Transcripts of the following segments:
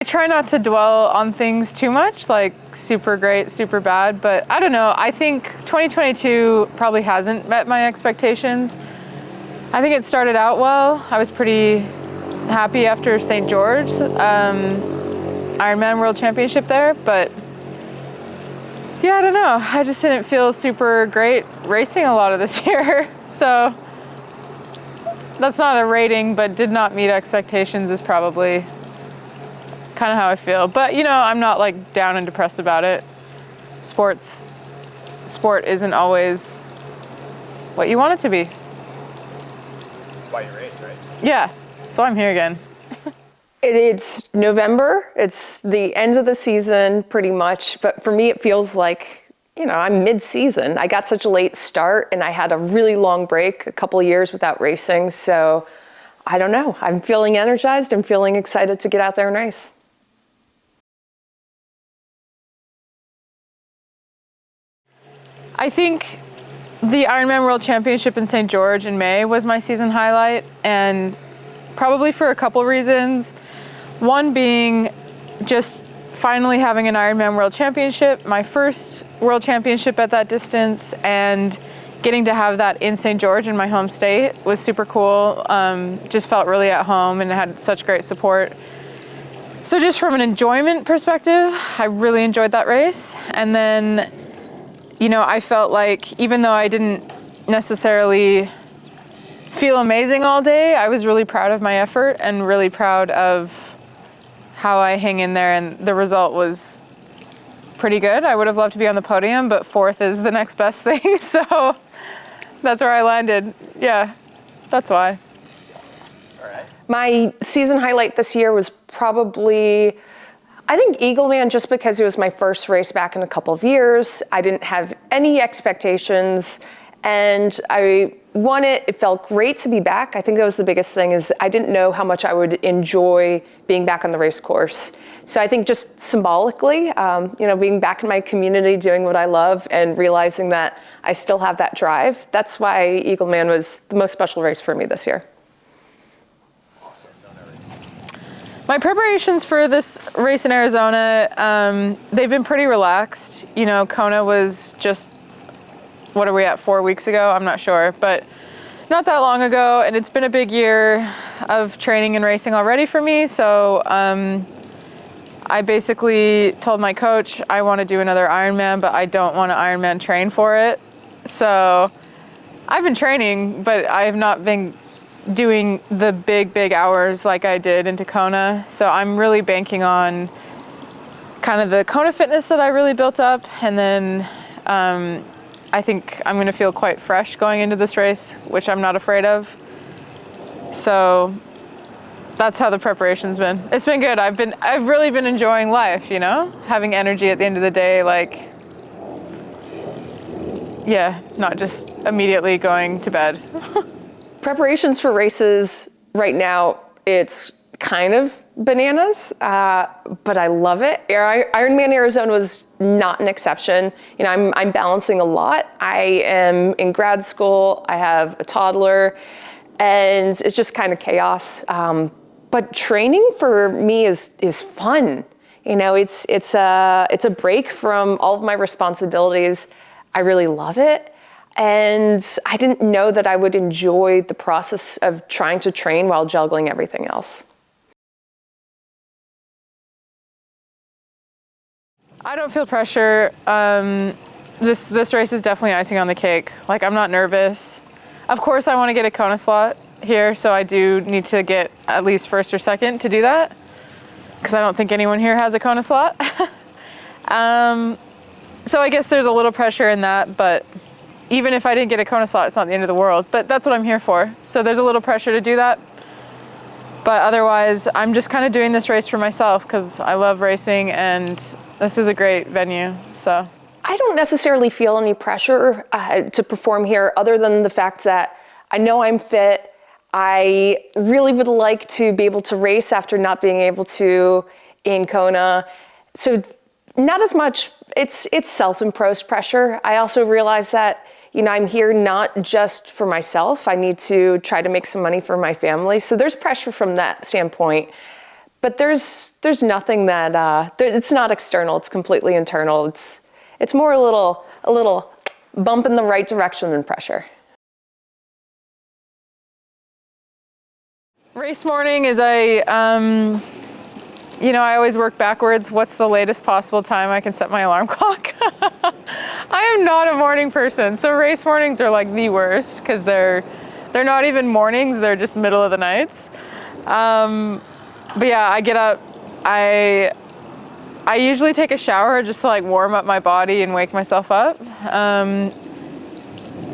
try not to dwell on things too much, like super great, super bad, but I don't know. I think 2022 probably hasn't met my expectations. I think it started out well. I was pretty happy after St. George's Ironman World Championship there, but yeah, I don't know. I just didn't feel super great racing a lot of this year. So that's not a rating, but did not meet expectations is probably kind of how I feel. But you know, I'm not like down and depressed about it. Sport isn't always what you want it to be. That's why you race, right? Yeah, so I'm here again. It's November. It's the end of the season pretty much, but for me it feels like, you know, I'm mid-season. I got such a late start and I had a really long break, a couple of years without racing, so I don't know. I'm feeling energized. I'm feeling excited to get out there and race. I think the Ironman World Championship in St. George in May was my season highlight, and probably for a couple reasons. One being just finally having an Ironman World Championship, my first World Championship at that distance, and getting to have that in St. George in my home state was super cool. Just felt really at home and had such great support. So just from an enjoyment perspective, I really enjoyed that race. And then, you know, I felt like even though I didn't necessarily feel amazing all day, I was really proud of my effort and really proud of how I hang in there, and the result was pretty good. I would have loved to be on the podium, but fourth is the next best thing, so that's where I landed. Yeah, that's why. All right. My season highlight this year was probably, I think, Eagleman, just because it was my first race back in a couple of years. I didn't have any expectations, and I won it. It felt great to be back. I think that was the biggest thing, is I didn't know how much I would enjoy being back on the race course. So I think just symbolically, you know, being back in my community, doing what I love, and realizing that I still have that drive, that's why Eagleman was the most special race for me this year. Awesome. My preparations for this race in Arizona, they've been pretty relaxed. You know, Kona was just, what are we at, 4 weeks ago? I'm not sure, but not that long ago, and it's been a big year of training and racing already for me. So I basically told my coach I want to do another Ironman, but I don't want to Ironman train for it. So I've been training, but I have not been doing the big hours like I did into Kona. So I'm really banking on kind of the Kona fitness that I really built up, and then I think I'm going to feel quite fresh going into this race, which I'm not afraid of. So that's how the preparation's been. It's been good. I've really been enjoying life, you know, having energy at the end of the day, like, yeah, not just immediately going to bed. Preparations for races right now, it's kind of bananas, but I love it. Ironman Arizona was not an exception. You know, I'm balancing a lot. I am in grad school. I have a toddler, and it's just kind of chaos. But training for me is fun. You know, it's a break from all of my responsibilities. I really love it. And I didn't know that I would enjoy the process of trying to train while juggling everything else. I don't feel pressure. This race is definitely icing on the cake. Like, I'm not nervous. Of course, I want to get a Kona slot here, so I do need to get at least first or second to do that, because I don't think anyone here has a Kona slot. So I guess there's a little pressure in that, but even if I didn't get a Kona slot, it's not the end of the world. But that's what I'm here for. So there's a little pressure to do that. But otherwise, I'm just kind of doing this race for myself because I love racing, and this is a great venue, so. I don't necessarily feel any pressure to perform here, other than the fact that I know I'm fit. I really would like to be able to race after not being able to in Kona. So not as much, it's self-imposed pressure. I also realize that, you know, I'm here not just for myself. I need to try to make some money for my family. So there's pressure from that standpoint. but there's nothing that it's not external. It's completely internal. It's more a little bump in the right direction than pressure. Race morning is I always work backwards. What's the latest possible time I can set my alarm clock? I am not a morning person, so race mornings are like the worst because they're not even mornings, they're just middle of the nights. But yeah, I get up, I usually take a shower just to like warm up my body and wake myself up.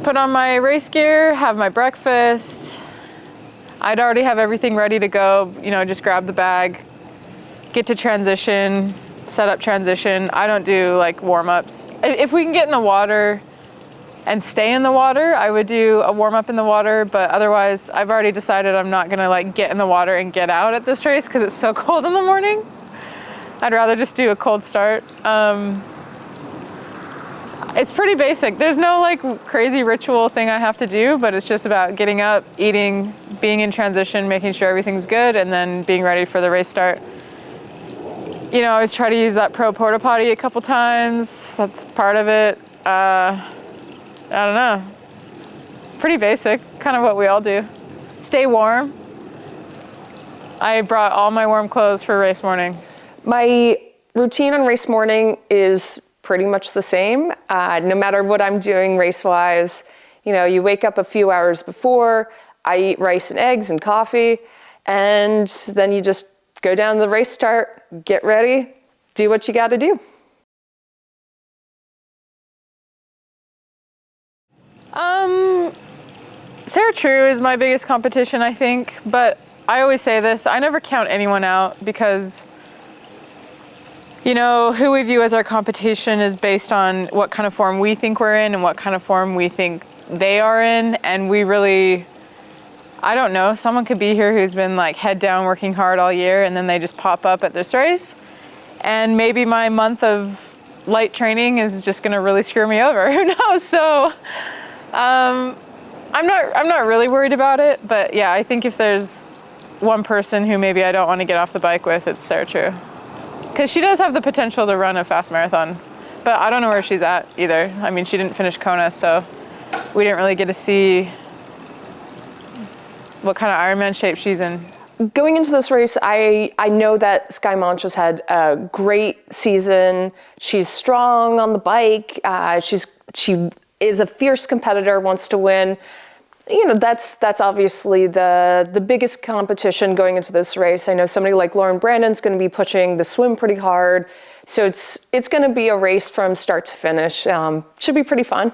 Put on my race gear, have my breakfast. I'd already have everything ready to go, just grab the bag, get to transition, set up transition. I don't do like warm-ups. If we can get in the water and stay in the water, I would do a warm-up in the water, but otherwise I've already decided I'm not gonna like get in the water and get out at this race because it's so cold in the morning. I'd rather just do a cold start. It's pretty basic. There's no like crazy ritual thing I have to do, but it's just about getting up, eating, being in transition, making sure everything's good, and then being ready for the race start. I always try to use that pro porta potty a couple times. That's part of it. I don't know. Pretty basic, kind of what we all do. Stay warm. I brought all my warm clothes for race morning. My routine on race morning is pretty much the same. No matter what I'm doing race-wise, you wake up a few hours before, I eat rice and eggs and coffee, and then you just go down to the race start, get ready, do what you got to do. Sarah True is my biggest competition, I think, but I always say this, I never count anyone out because who we view as our competition is based on what kind of form we think we're in and what kind of form we think they are in. And we really, I don't know, someone could be here who's been like head down working hard all year and then they just pop up at this race. And maybe my month of light training is just gonna really screw me over, who knows? So I'm not really worried about it, but yeah, I think if there's one person who maybe I don't wanna get off the bike with, it's Sarah True. Because she does have the potential to run a fast marathon, but I don't know where she's at either. I mean, she didn't finish Kona, so we didn't really get to see what kind of Ironman shape she's in. Going into this race, I know that Skye Moench has had a great season. She's strong on the bike. She is a fierce competitor, wants to win. That's obviously the biggest competition going into this race. I know somebody like Lauren Brandon's going to be pushing the swim pretty hard. So it's going to be a race from start to finish. Should be pretty fun.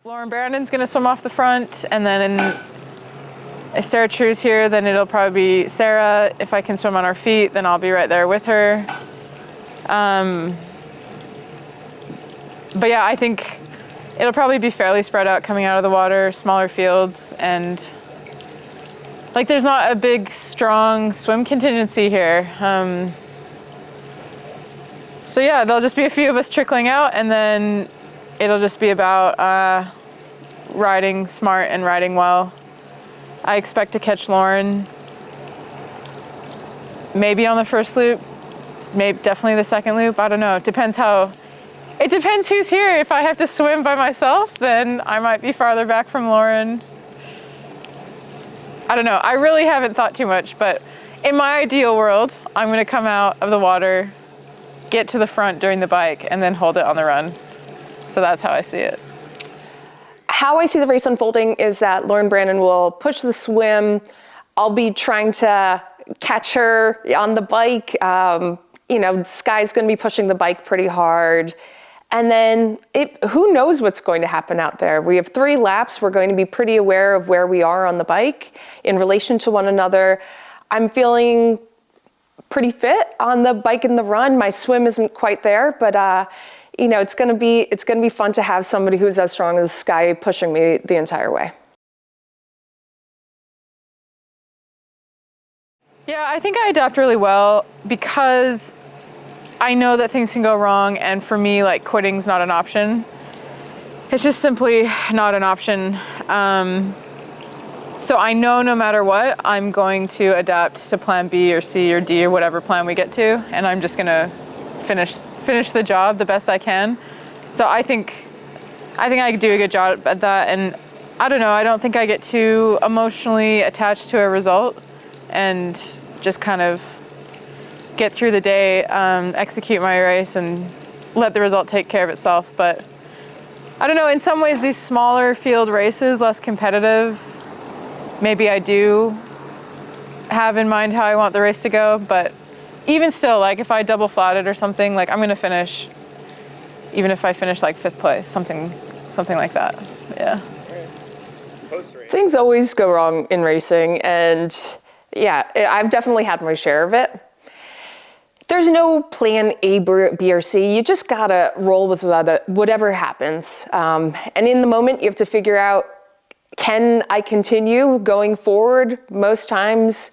Lauren Brandon's going to swim off the front, and then if Sarah True's here, then it'll probably be Sarah. If I can swim on our feet, then I'll be right there with her. But yeah, I think it'll probably be fairly spread out coming out of the water, smaller fields, and like there's not a big, strong swim contingency here. So yeah, there'll just be a few of us trickling out, and then it'll just be about riding smart and riding well. I expect to catch Lauren maybe on the first loop, maybe definitely the second loop. I don't know. It depends who's here. If I have to swim by myself, then I might be farther back from Lauren. I don't know. I really haven't thought too much, but in my ideal world, I'm going to come out of the water, get to the front during the bike, and then hold it on the run. So that's how I see it. How I see the race unfolding is that Lauren Brandon will push the swim. I'll be trying to catch her on the bike. Skye's going to be pushing the bike pretty hard. And then who knows what's going to happen out there. We have 3 laps. We're going to be pretty aware of where we are on the bike in relation to one another. I'm feeling pretty fit on the bike and the run. My swim isn't quite there, but it's going to be fun to have somebody who's as strong as Skye pushing me the entire way. Yeah, I think I adapt really well because I know that things can go wrong, and for me, like, quitting's not an option. It's just simply not an option. So I know no matter what, I'm going to adapt to plan B or C or D or whatever plan we get to, and I'm just gonna finish the job the best I can. So I think I do a good job at that, and I don't know, I don't think I get too emotionally attached to a result, and just kind of get through the day, execute my race, and let the result take care of itself. But I don't know, in some ways these smaller field races, less competitive, maybe I do have in mind how I want the race to go, but even still, like if I double flatted or something, like I'm gonna finish, even if I finish like 5th place, something like that, yeah. Post-race. Things always go wrong in racing, and yeah, I've definitely had my share of it. There's no plan A, B, or C. You just gotta roll with whatever happens. And in the moment, you have to figure out, can I continue going forward? Most times,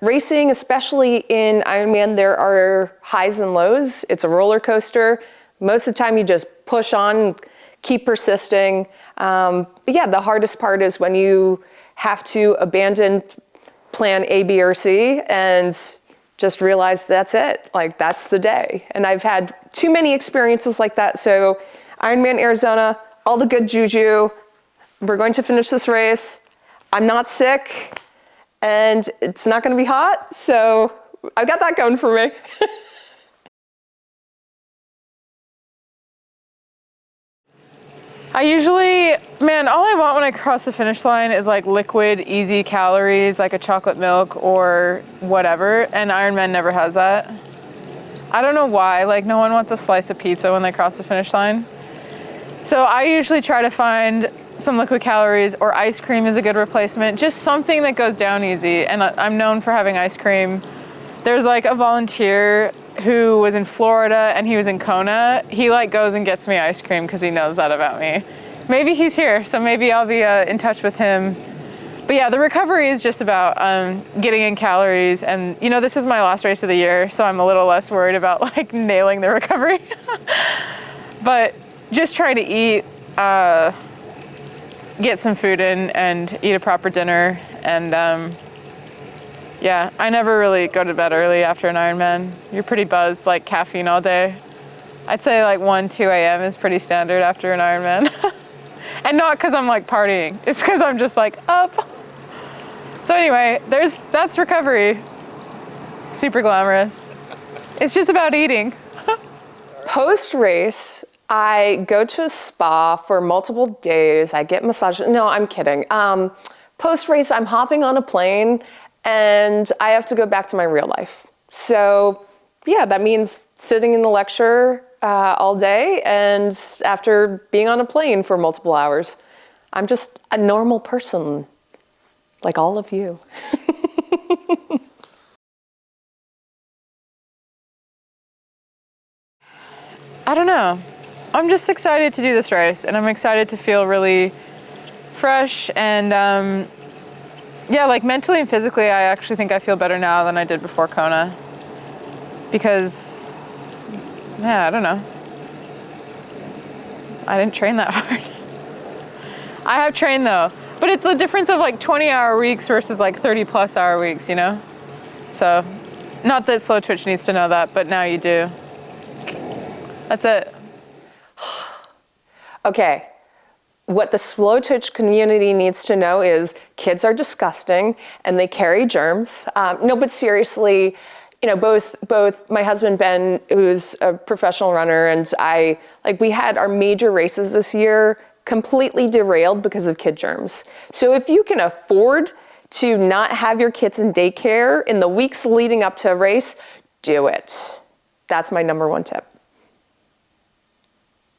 racing, especially in Ironman, there are highs and lows. It's a roller coaster. Most of the time, you just push on, keep persisting. But yeah, the hardest part is when you have to abandon plan A, B, or C and just realize that's it. Like, that's the day. And I've had too many experiences like that. So Ironman Arizona, all the good juju. We're going to finish this race. I'm not sick, and it's not going to be hot. So I've got that going for me. I usually, all I want when I cross the finish line is like liquid, easy calories, like a chocolate milk or whatever, and Ironman never has that. I don't know why, like no one wants a slice of pizza when they cross the finish line. So I usually try to find some liquid calories, or ice cream is a good replacement, just something that goes down easy, and I'm known for having ice cream. There's like a volunteer who was in Florida and he was in Kona. He like goes and gets me ice cream because he knows that about me. Maybe he's here, so maybe I'll be in touch with him. But yeah, the recovery is just about getting in calories, and this is my last race of the year, so I'm a little less worried about like nailing the recovery. But just try to eat, get some food in and eat a proper dinner, and yeah, I never really go to bed early after an Ironman. You're pretty buzzed, like caffeine all day. I'd say like 1, 2 a.m. is pretty standard after an Ironman. And not because I'm like partying, it's because I'm just like up. So anyway, that's recovery. Super glamorous. It's just about eating. Post-race, I go to a spa for multiple days. I get massages. No, I'm kidding. Post-race, I'm hopping on a plane and I have to go back to my real life. So yeah, that means sitting in the lecture all day, and after being on a plane for multiple hours. I'm just a normal person, like all of you. I don't know. I'm just excited to do this race, and I'm excited to feel really fresh, and yeah, like mentally and physically, I actually think I feel better now than I did before Kona. Because, yeah, I don't know. I didn't train that hard. I have trained though, but it's the difference of like 20-hour weeks versus like 30-plus-hour weeks, So, not that Slow Twitch needs to know that, but now you do. That's it. Okay. What the Slow Twitch community needs to know is kids are disgusting and they carry germs. No, but seriously, both my husband Ben, who's a professional runner, and I, we had our major races this year completely derailed because of kid germs. So if you can afford to not have your kids in daycare in the weeks leading up to a race, do it. That's my #1 tip.